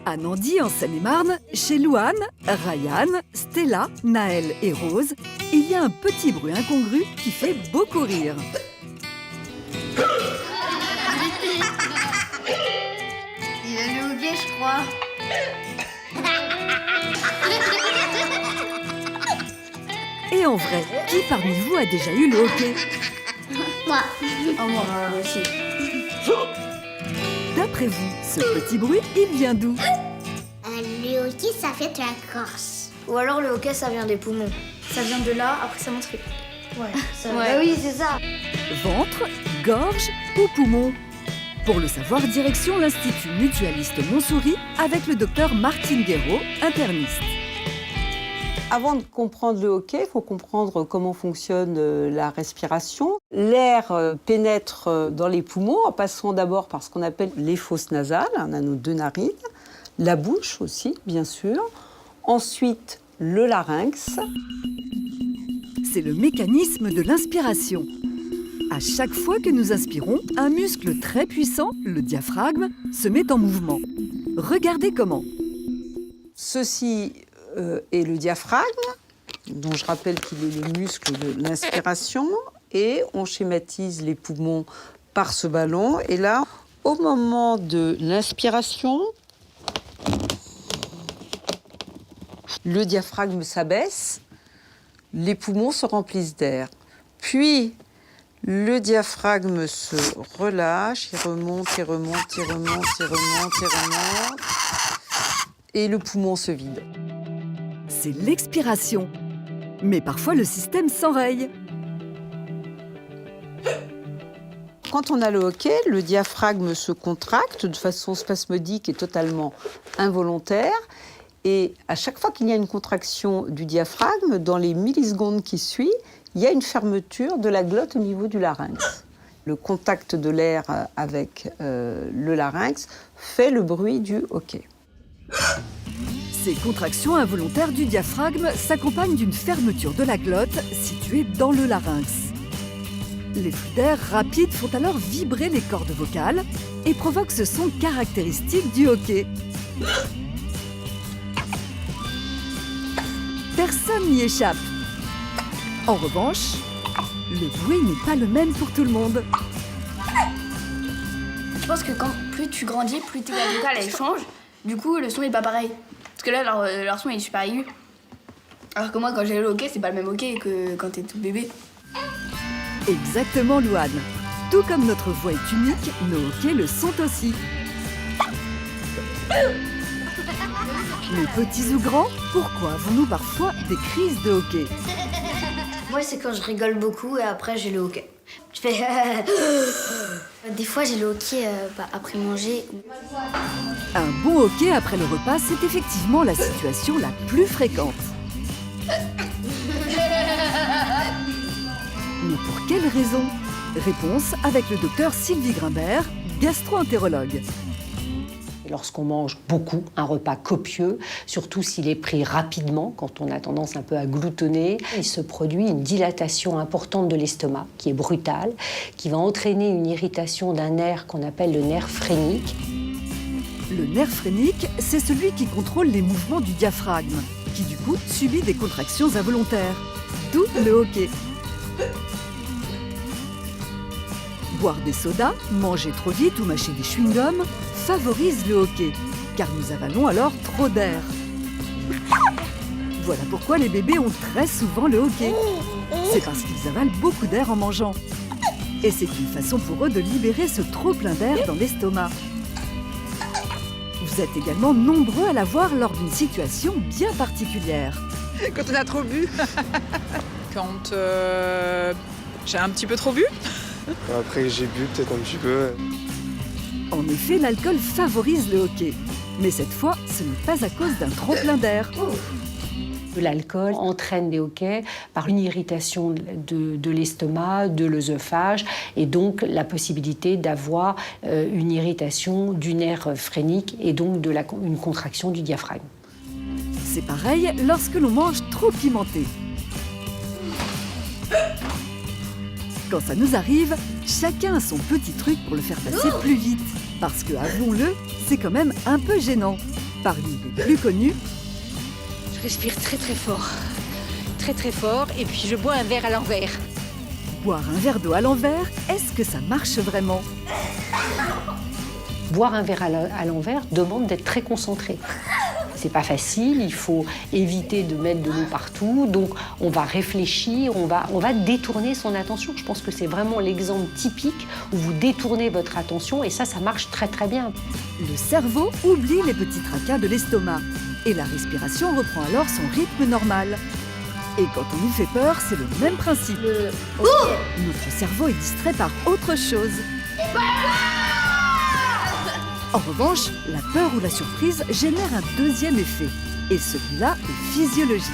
À Nandy, en Seine-et-Marne, chez Louane, Ryan, Stella, Naël et Rose, il y a un petit bruit incongru qui fait beaucoup rire. Il a le hoquet, je crois. Et en vrai, qui parmi vous a déjà eu le hoquet? Moi. Oh, moi aussi. D'après vous, ce petit bruit, il vient d'où? Le hoquet, ça fait la Corse. Ou alors le hoquet, ça vient des poumons. Ça vient de là, après ça monte. Ouais, ça... Ouais. Bah oui, c'est ça. Ventre, gorge ou poumon? Pour le savoir, direction l'Institut Mutualiste Montsouris avec le docteur Martine Guéraud, interniste. Avant de comprendre le hoquet, il faut comprendre comment fonctionne la respiration. L'air pénètre dans les poumons en passant d'abord par ce qu'on appelle les fosses nasales, on a nos deux narines, la bouche aussi, bien sûr. Ensuite, le larynx. C'est le mécanisme de l'inspiration. À chaque fois que nous inspirons, un muscle très puissant, le diaphragme, se met en mouvement. Regardez comment. Ceci est le diaphragme, dont je rappelle qu'il est le muscle de l'inspiration. Et on schématise les poumons par ce ballon. Et là, au moment de l'inspiration, le diaphragme s'abaisse, les poumons se remplissent d'air. Puis, le diaphragme se relâche, il remonte, il remonte, il remonte, il remonte, il remonte. Et le poumon se vide. C'est l'expiration. Mais parfois, le système s'enraye. Quand on a le hoquet, le diaphragme se contracte de façon spasmodique et totalement involontaire. Et à chaque fois qu'il y a une contraction du diaphragme, dans les millisecondes qui suivent, il y a une fermeture de la glotte au niveau du larynx. Le contact de l'air avec le larynx fait le bruit du hoquet. Ces contractions involontaires du diaphragme s'accompagnent d'une fermeture de la glotte située dans le larynx. Les flux d'air rapides font alors vibrer les cordes vocales et provoquent ce son caractéristique du hoquet. Personne n'y échappe. En revanche, le bruit n'est pas le même pour tout le monde. Je pense que plus tu grandis, plus tes cordes vocales elles changent. Du coup, le son est pas pareil. Parce que là, leur son est super aigu. Alors que moi, quand j'ai le hoquet, c'est pas le même hoquet que quand t'es tout bébé. Exactement, Louane. Tout comme notre voix est unique, nos hoquets le sont aussi. Mais petits ou grands, pourquoi avons-nous parfois des crises de hoquet? Moi, c'est quand je rigole beaucoup et après, j'ai le hoquet. Je fais... Des fois, j'ai le hoquet après manger. Un bon hoquet après le repas, c'est effectivement la situation la plus fréquente. Mais pour quelle raison? Réponse avec le docteur Sylvie Grimbert, gastro-entérologue. Lorsqu'on mange beaucoup, un repas copieux, surtout s'il est pris rapidement, quand on a tendance un peu à gloutonner, il se produit une dilatation importante de l'estomac, qui est brutale, qui va entraîner une irritation d'un nerf qu'on appelle le nerf phrénique. Le nerf phrénique, c'est celui qui contrôle les mouvements du diaphragme, qui du coup subit des contractions involontaires, d'où le hoquet. Boire des sodas, manger trop vite ou mâcher des chewing-gums favorise le hoquet, car nous avalons alors trop d'air. Voilà pourquoi les bébés ont très souvent le hoquet. C'est parce qu'ils avalent beaucoup d'air en mangeant. Et c'est une façon pour eux de libérer ce trop-plein d'air dans l'estomac. Vous êtes également nombreux à l'avoir lors d'une situation bien particulière. Quand on a trop bu. Quand j'ai un petit peu trop bu. Après j'ai bu peut-être un petit peu. En effet, l'alcool favorise le hoquet. Mais cette fois, ce n'est pas à cause d'un trop-plein d'air. L'alcool entraîne des hoquets par une irritation de l'estomac, de l'œsophage, et donc la possibilité d'avoir une irritation du nerf phrénique et donc une contraction du diaphragme. C'est pareil lorsque l'on mange trop pimenté. Quand ça nous arrive, chacun a son petit truc pour le faire passer plus vite. Parce que, avouons-le, c'est quand même un peu gênant. Parmi les plus connus, Je respire très très fort, et puis je bois un verre à l'envers. boire un verre d'eau à l'envers, est-ce que ça marche vraiment? Boire un verre à l'envers demande d'être très concentré. C'est pas facile, il faut éviter de mettre de l'eau partout, donc on va réfléchir, on va détourner son attention. Je pense que c'est vraiment l'exemple typique où vous détournez votre attention et ça marche très très bien. Le cerveau oublie les petits tracas de l'estomac et la respiration reprend alors son rythme normal. Et quand on nous fait peur, c'est le même principe. Notre cerveau est distrait par autre chose. En revanche, la peur ou la surprise génère un deuxième effet. Et celui-là est physiologique.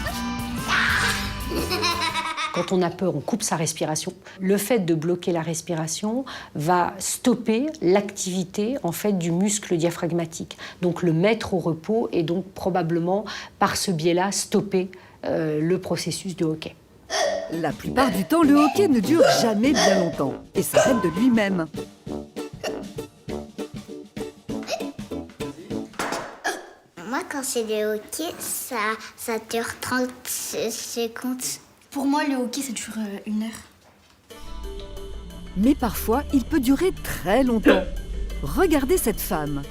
Quand on a peur, on coupe sa respiration. Le fait de bloquer la respiration va stopper l'activité en fait du muscle diaphragmatique. Donc le mettre au repos et donc probablement par ce biais-là stopper le processus de hoquet. La plupart du temps, le hoquet ne dure jamais bien longtemps et s'arrête de lui-même. Moi, quand c'est le hockey, ça dure 30 secondes. Pour moi, le hockey, ça dure 1 heure. Mais parfois, il peut durer très longtemps. Regardez cette femme.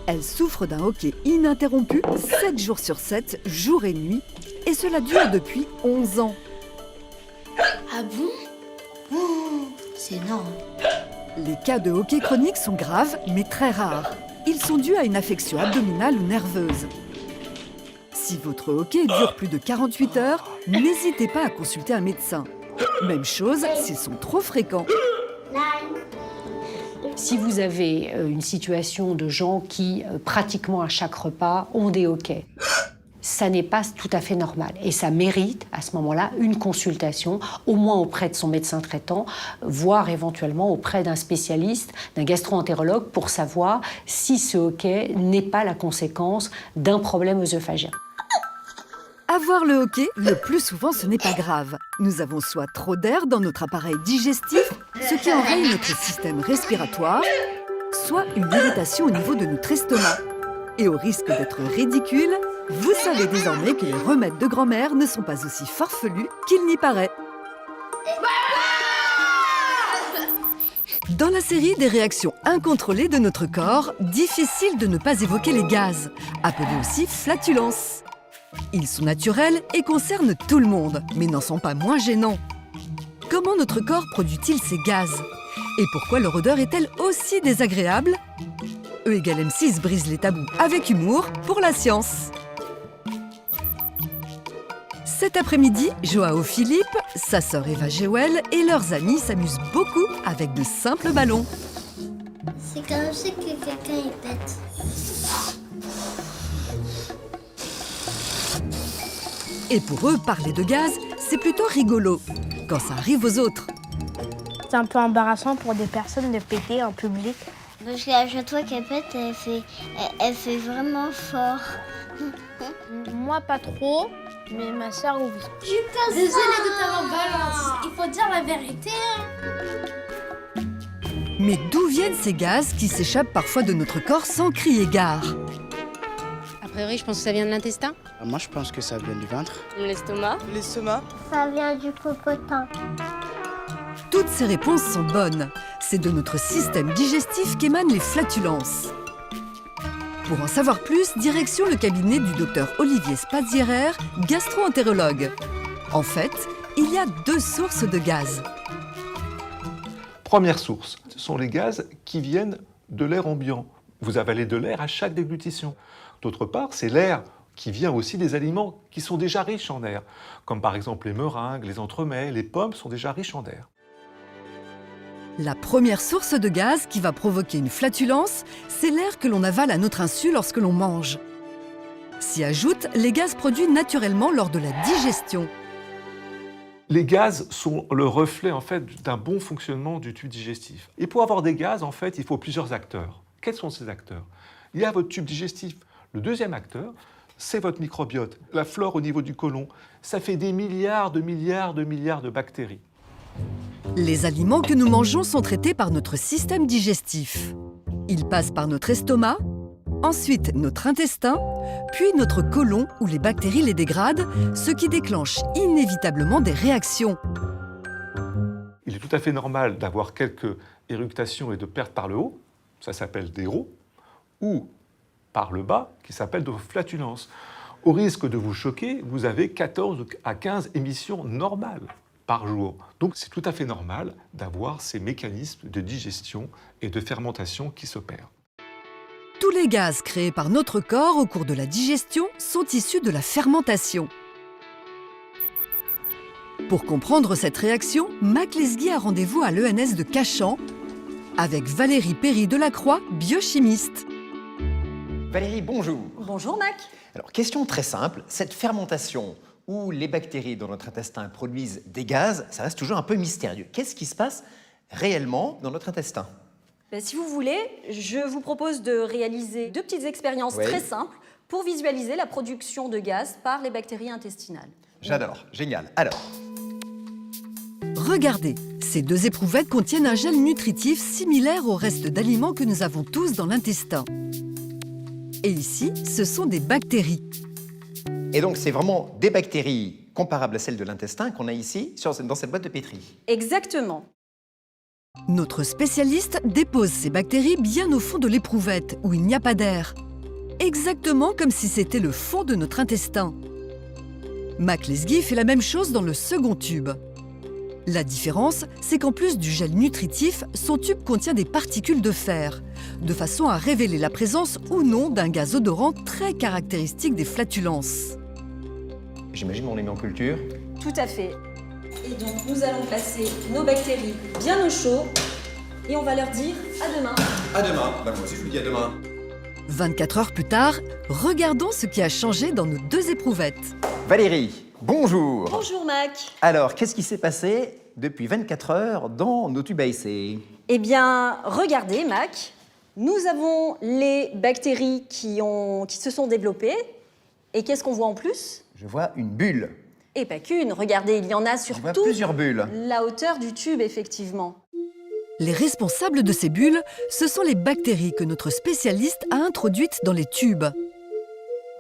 Elle souffre d'un hoquet ininterrompu, 7 jours sur 7, jour et nuit, et cela dure depuis 11 ans. Ah bon? C'est énorme. Les cas de hoquet chronique sont graves, mais très rares. Ils sont dus à une affection abdominale ou nerveuse. Si votre hoquet dure plus de 48 heures, n'hésitez pas à consulter un médecin. Même chose s'ils sont trop fréquents. Si vous avez une situation de gens qui, pratiquement à chaque repas, ont des hoquets, ça n'est pas tout à fait normal. Et ça mérite, à ce moment-là, une consultation, au moins auprès de son médecin traitant, voire éventuellement auprès d'un spécialiste, d'un gastro-entérologue, pour savoir si ce hoquet n'est pas la conséquence d'un problème œsophagien. Avoir le hoquet, le plus souvent, ce n'est pas grave. Nous avons soit trop d'air dans notre appareil digestif, ce qui enraye notre système respiratoire, soit une irritation au niveau de notre estomac. Et au risque d'être ridicule, vous savez désormais que les remèdes de grand-mère ne sont pas aussi farfelus qu'il n'y paraît. Dans la série des réactions incontrôlées de notre corps, difficile de ne pas évoquer les gaz, appelés aussi flatulences. Ils sont naturels et concernent tout le monde, mais n'en sont pas moins gênants. Comment notre corps produit-il ces gaz? Et pourquoi leur odeur est-elle aussi désagréable? E = M6 brise les tabous avec humour pour la science. Cet après-midi, Joao Philippe, sa sœur Eva Jewel et leurs amis s'amusent beaucoup avec de simples ballons. C'est comme ça que quelqu'un y pète. Et pour eux, parler de gaz, c'est plutôt rigolo, quand ça arrive aux autres. C'est un peu embarrassant pour des personnes de péter en public. Parce qu'à chaque fois qu'elle pète, elle fait vraiment fort. Moi, pas trop, mais ma sœur, oui. Désolée de t'avoir balance. Il faut dire la vérité. Mais d'où viennent ces gaz qui s'échappent parfois de notre corps sans crier gare? A priori, je pense que ça vient de l'intestin. Moi, je pense que ça vient du ventre. L'estomac. L'estomac. Ça vient du popotin. Toutes ces réponses sont bonnes. C'est de notre système digestif qu'émanent les flatulences. Pour en savoir plus, direction le cabinet du docteur Olivier Spazierer, gastro-entérologue. En fait, il y a 2 sources de gaz. Première source, ce sont les gaz qui viennent de l'air ambiant. Vous avalez de l'air à chaque déglutition. D'autre part, c'est l'air qui vient aussi des aliments qui sont déjà riches en air, comme par exemple les meringues, les entremets, les pommes sont déjà riches en air. La première source de gaz qui va provoquer une flatulence, c'est l'air que l'on avale à notre insu lorsque l'on mange. S'y ajoutent les gaz produits naturellement lors de la digestion. Les gaz sont le reflet en fait d'un bon fonctionnement du tube digestif. Et pour avoir des gaz, en fait, il faut plusieurs acteurs. Quels sont ces acteurs? Il y a votre tube digestif. Le deuxième acteur, c'est votre microbiote, la flore au niveau du côlon. Ça fait des milliards de bactéries. Les aliments que nous mangeons sont traités par notre système digestif. Ils passent par notre estomac, ensuite notre intestin, puis notre côlon où les bactéries les dégradent, ce qui déclenche inévitablement des réactions. Il est tout à fait normal d'avoir quelques éructations et de pertes par le haut, ça s'appelle des rots, ou par le bas, qui s'appelle de flatulences. Au risque de vous choquer, vous avez 14 à 15 émissions normales par jour. Donc c'est tout à fait normal d'avoir ces mécanismes de digestion et de fermentation qui s'opèrent. Tous les gaz créés par notre corps au cours de la digestion sont issus de la fermentation. Pour comprendre cette réaction, Mac Lesguy a rendez-vous à l'ENS de Cachan avec Valérie Perry-Delacroix, biochimiste. Valérie, bonjour. Bonjour Mac. Alors, question très simple, cette fermentation où les bactéries dans notre intestin produisent des gaz, ça reste toujours un peu mystérieux. Qu'est-ce qui se passe réellement dans notre intestin? Si vous voulez, je vous propose de réaliser 2 petites expériences très simples pour visualiser la production de gaz par les bactéries intestinales. J'adore, génial. Alors, regardez, ces 2 éprouvettes contiennent un gel nutritif similaire au reste d'aliments que nous avons tous dans l'intestin. Et ici, ce sont des bactéries. et donc c'est vraiment des bactéries comparables à celles de l'intestin qu'on a ici dans cette boîte de pétri. Exactement. Notre spécialiste dépose ces bactéries bien au fond de l'éprouvette, où il n'y a pas d'air. Exactement comme si c'était le fond de notre intestin. Mac Lesguy fait la même chose dans le second tube. La différence, c'est qu'en plus du gel nutritif, son tube contient des particules de fer, de façon à révéler la présence ou non d'un gaz odorant très caractéristique des flatulences. J'imagine qu'on les met en culture. Tout à fait. Et donc nous allons placer nos bactéries bien au chaud et on va leur dire à demain. À demain. Moi aussi je vous dis à demain. 24 heures plus tard, regardons ce qui a changé dans nos 2 éprouvettes. Valérie, bonjour. Bonjour Mac. Alors, qu'est-ce qui s'est passé depuis 24 heures dans nos tubes à essai? Eh bien, regardez Mac, nous avons les bactéries qui se sont développées. Et qu'est-ce qu'on voit en plus? Je vois une bulle. Et pas qu'une, regardez, il y en a sur Je vois toute plusieurs bulles. la hauteur du tube, effectivement. Les responsables de ces bulles, ce sont les bactéries que notre spécialiste a introduites dans les tubes.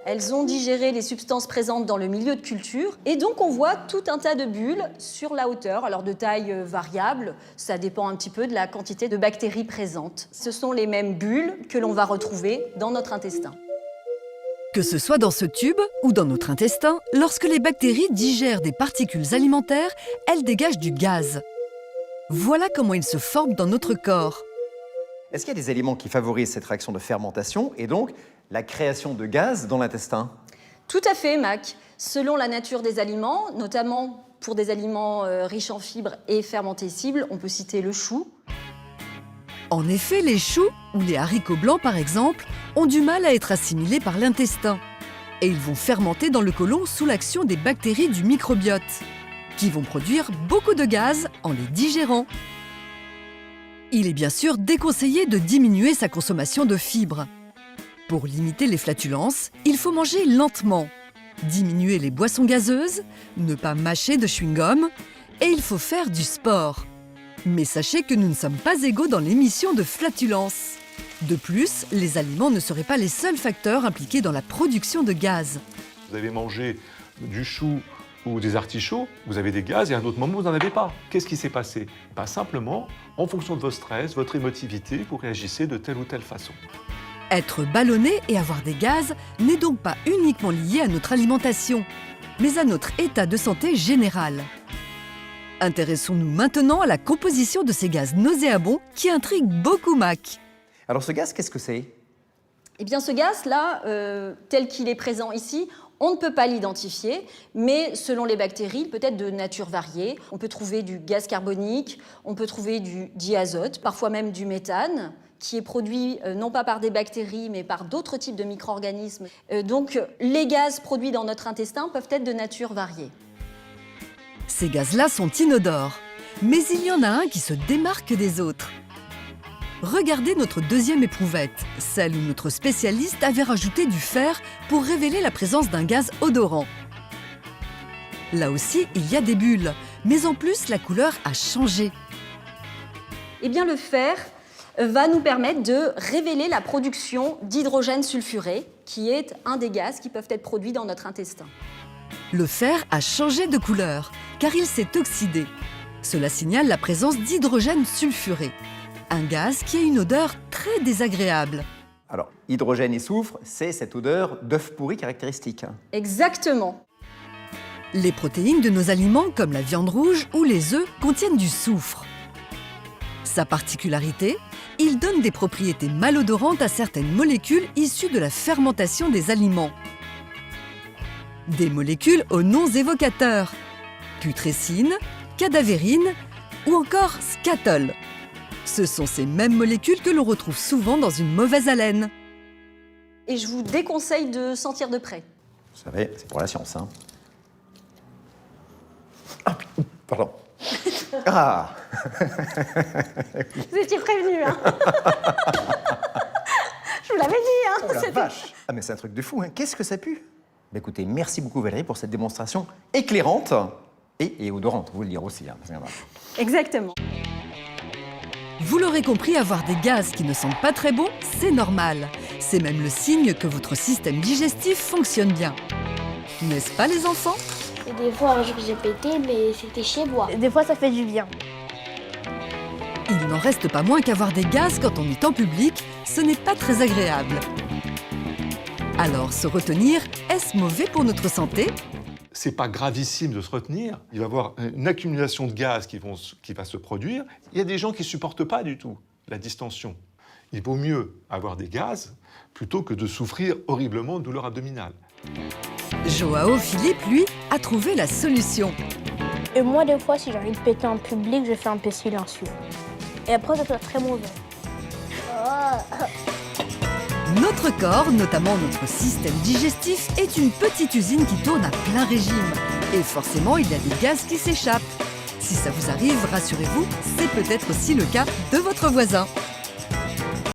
Elles ont digéré les substances présentes dans le milieu de culture et donc on voit tout un tas de bulles sur la hauteur, alors de taille variable, ça dépend un petit peu de la quantité de bactéries présentes. Ce sont les mêmes bulles que l'on va retrouver dans notre intestin. Que ce soit dans ce tube ou dans notre intestin, lorsque les bactéries digèrent des particules alimentaires, elles dégagent du gaz. Voilà comment ils se forment dans notre corps. Est-ce qu'il y a des éléments qui favorisent cette réaction de fermentation et donc la création de gaz dans l'intestin? Tout à fait, Mac. Selon la nature des aliments, notamment pour des aliments riches en fibres et fermentescibles, on peut citer le chou. En effet, les choux ou les haricots blancs, par exemple, ont du mal à être assimilés par l'intestin. Et ils vont fermenter dans le côlon sous l'action des bactéries du microbiote, qui vont produire beaucoup de gaz en les digérant. Il est bien sûr déconseillé de diminuer sa consommation de fibres. Pour limiter les flatulences, il faut manger lentement, diminuer les boissons gazeuses, ne pas mâcher de chewing-gum, et il faut faire du sport. Mais sachez que nous ne sommes pas égaux dans l'émission de flatulences. De plus, les aliments ne seraient pas les seuls facteurs impliqués dans la production de gaz. Vous avez mangé du chou ou des artichauts, vous avez des gaz et à un autre moment, vous n'en avez pas. Qu'est-ce qui s'est passé? Simplement, en fonction de votre stress, votre émotivité, vous réagissez de telle ou telle façon. Être ballonné et avoir des gaz n'est donc pas uniquement lié à notre alimentation, mais à notre état de santé général. Intéressons-nous maintenant à la composition de ces gaz nauséabonds qui intriguent beaucoup Mac. Alors ce gaz, qu'est-ce que c'est? Eh bien ce gaz-là, tel qu'il est présent ici, on ne peut pas l'identifier, mais selon les bactéries, il peut être de nature variée. On peut trouver du gaz carbonique, on peut trouver du diazote, parfois même du méthane, qui est produit non pas par des bactéries, mais par d'autres types de micro-organismes. Donc les gaz produits dans notre intestin peuvent être de nature variée. Ces gaz-là sont inodores, mais il y en a un qui se démarque des autres. Regardez notre deuxième éprouvette, celle où notre spécialiste avait rajouté du fer pour révéler la présence d'un gaz odorant. Là aussi, il y a des bulles, mais en plus, la couleur a changé. Eh bien le fer, va nous permettre de révéler la production d'hydrogène sulfuré, qui est un des gaz qui peuvent être produits dans notre intestin. Le fer a changé de couleur, car il s'est oxydé. Cela signale la présence d'hydrogène sulfuré, un gaz qui a une odeur très désagréable. Alors, hydrogène et soufre, c'est cette odeur d'œuf pourri caractéristique. Exactement. Les protéines de nos aliments, comme la viande rouge ou les œufs, contiennent du soufre. Sa particularité, il donne des propriétés malodorantes à certaines molécules issues de la fermentation des aliments. Des molécules aux noms évocateurs, putrescine, cadavérine ou encore scatol. Ce sont ces mêmes molécules que l'on retrouve souvent dans une mauvaise haleine. Et je vous déconseille de sentir de près. Vous savez, c'est pour la science, hein. Ah, pardon. Ah. Vous étiez prévenus, hein. Je vous l'avais dit, hein. Oh la vache. Ah mais c'est un truc de fou, hein. Qu'est-ce que ça pue? Bah, écoutez, merci beaucoup Valérie pour cette démonstration éclairante et odorante, vous le dire aussi, hein. Exactement. Vous l'aurez compris, avoir des gaz qui ne sentent pas très bon, c'est normal. C'est même le signe que votre système digestif fonctionne bien. N'est-ce pas les enfants? Et des fois, un jour j'ai pété, mais c'était chez moi. Des fois, ça fait du bien. Il n'en reste pas moins qu'avoir des gaz quand on est en public, ce n'est pas très agréable. Alors, se retenir, est-ce mauvais pour notre santé? C'est pas gravissime de se retenir. Il va y avoir une accumulation de gaz qui va se produire. Il y a des gens qui ne supportent pas du tout la distension. Il vaut mieux avoir des gaz plutôt que de souffrir horriblement de douleur abdominale. Joao Philippe, lui, a trouvé la solution. Et moi, des fois, si j'ai envie de péter en public, je fais un peu silencieux. Et après, ça soit très mauvais. Notre corps, notamment notre système digestif, est une petite usine qui tourne à plein régime. Et forcément, il y a des gaz qui s'échappent. Si ça vous arrive, rassurez-vous, c'est peut-être aussi le cas de votre voisin.